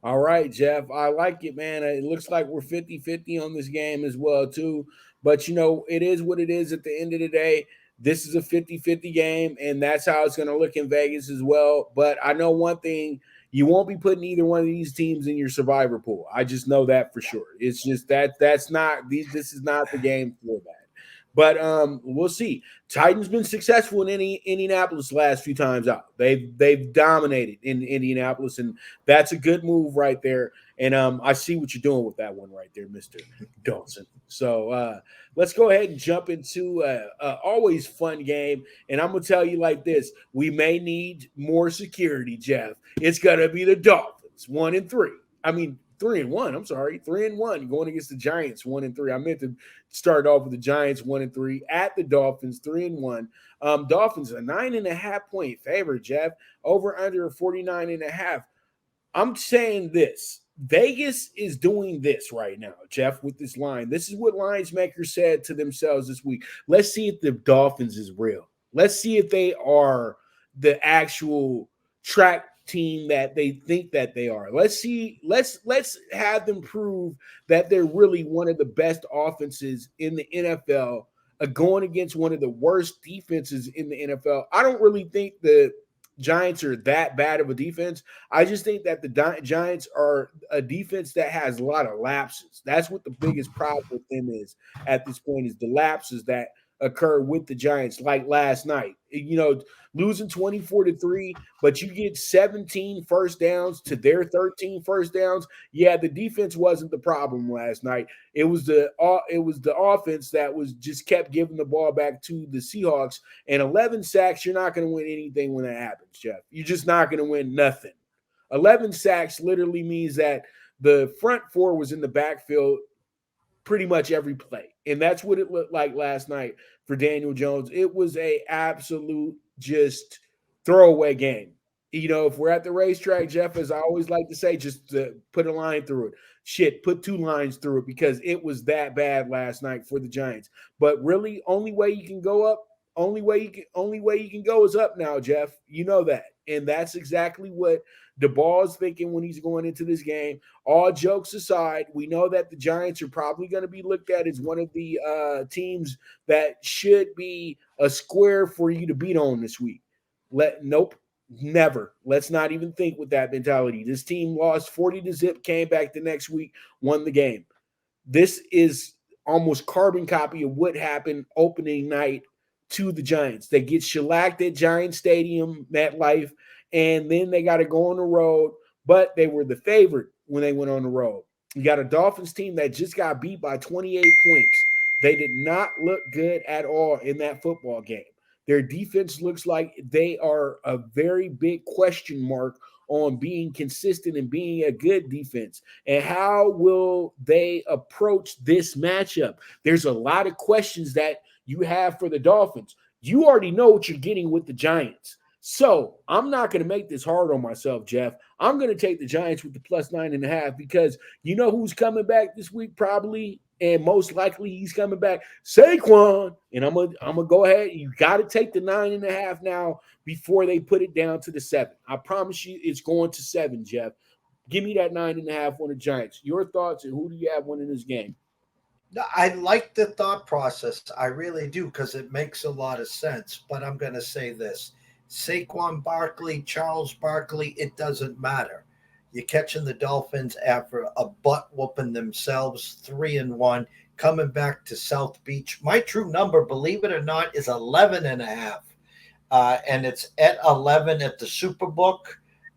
All right, Jeff. I like it, man. It looks like we're 50-50 on this game as well, too. But, it is what it is at the end of the day. This is a 50-50 game, and that's how it's going to look in Vegas as well. But I know one thing, you won't be putting either one of these teams in your survivor pool. I just know that for sure. It's just that's not this is not the game for that. But we'll see. Titans been successful in Indianapolis last few times out. They've dominated in Indianapolis, and that's a good move right there. And I see what you're doing with that one right there, Mister Dawson. So let's go ahead and jump into a always fun game. And I'm gonna tell you like this: we may need more security, Jeff. It's gonna be the Dolphins, 1-3. I mean, 3-1. I'm sorry, 3-1 going against the Giants, 1-3. I meant to start off with the Giants 1-3 at the Dolphins, 3-1. Dolphins a 9.5 point favorite, Jeff. Over under 49.5. I'm saying this. Vegas is doing this right now, Jeff, with this line. This is what lines makers said to themselves this week. Let's see if the Dolphins is real. Let's see if they are the actual track team that they think that they are. Let's see. Let's have them prove that they're really one of the best offenses in the NFL, going against one of the worst defenses in the NFL. I don't really think the Giants are that bad of a defense. I just think that the Giants are a defense that has a lot of lapses. That's what the biggest problem with them is at this point is the lapses that occur with the Giants, like last night. Losing 24-3, but you get 17 first downs to their 13 first downs. Yeah, the defense wasn't the problem last night. It was the offense that was just kept giving the ball back to the Seahawks. And 11 sacks, you're not going to win anything when that happens, Jeff. You're just not going to win nothing. 11 sacks literally means that the front four was in the backfield pretty much every play. And that's what it looked like last night for Daniel Jones. It was a absolute just throwaway game. If we're at the racetrack, Jeff, as I always like to say, just put a line through it. Shit, put two lines through it because it was that bad last night for the Giants. But really, only way you can go up, only way you can go is up now, Jeff. You know that. And that's exactly what the ball is thinking when he's going into this game. All jokes aside, we know that the Giants are probably going to be looked at as one of the teams that should be a square for you to beat on this week. Nope, never. Let's not even think with that mentality. This team lost 40-0, came back the next week, won the game. This is almost carbon copy of what happened opening night to the Giants. They get shellacked at Giant Stadium, MetLife, and then they got to go on the road, but they were the favorite when they went on the road. You got a Dolphins team that just got beat by 28 points. They did not look good at all in that football game. Their defense looks like they are a very big question mark on being consistent and being a good defense. And how will they approach this matchup? There's a lot of questions that you have for the Dolphins. You already know what you're getting with the Giants. So I'm not going to make this hard on myself, Jeff. I'm going to take the Giants with the plus 9.5 because you know who's coming back this week, probably, and most likely he's coming back, Saquon. And I'm gonna go ahead. You got to take the 9.5 now before they put it down to the 7. I promise you, it's going to 7, Jeff. Give me that 9.5 on the Giants. Your thoughts and who do you have winning this game? No, I like the thought process. I really do because it makes a lot of sense. But I'm going to say this: Saquon Barkley, Charles Barkley, it doesn't matter. You're catching the Dolphins after a butt whooping themselves, 3-1, coming back to South Beach. My true number, believe it or not, is 11.5. And it's at 11 at the Superbook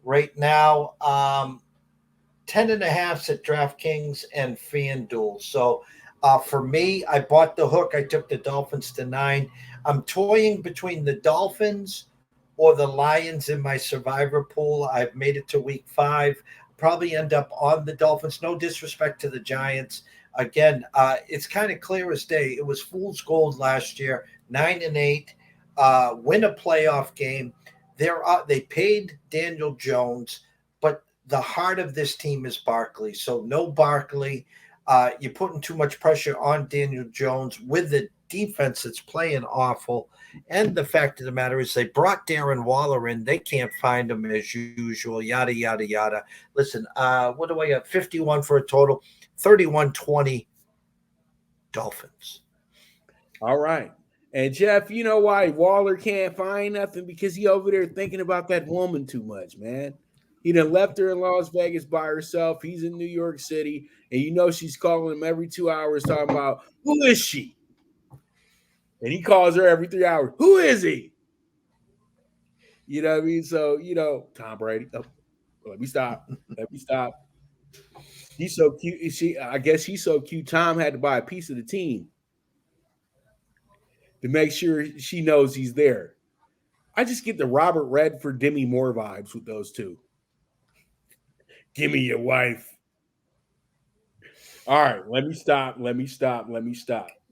right now. 10.5 at DraftKings and FanDuel. So for me, I bought the hook. I took the Dolphins to 9. I'm toying between the Dolphins or the Lions in my survivor pool. I've made it to week 5. Probably end up on the Dolphins. No disrespect to the Giants. Again, it's kind of clear as day. It was fool's gold last year, 9-8, win a playoff game. They paid Daniel Jones, but the heart of this team is Barkley. So no Barkley. You're putting too much pressure on Daniel Jones with the defense that's playing awful. And the fact of the matter is, they brought Darren Waller in. They can't find him as usual. Yada yada yada. Listen, what do I got? 51 for a total, 31-20 Dolphins. All right. And Jeff, you know why Waller can't find nothing? Because he over there thinking about that woman too much, man. He done left her in Las Vegas by herself. He's in New York City, and you know she's calling him every 2 hours talking about who is she? And he calls her every 3 hours. Who is he? You know what I mean? So, Tom Brady. Oh, let me stop. Let me stop. He's so cute. I guess he's so cute. Tom had to buy a piece of the team to make sure she knows he's there. I just get the Robert Redford, Demi Moore vibes with those two. Give me your wife. All right, let me stop. Let me stop. Let me stop.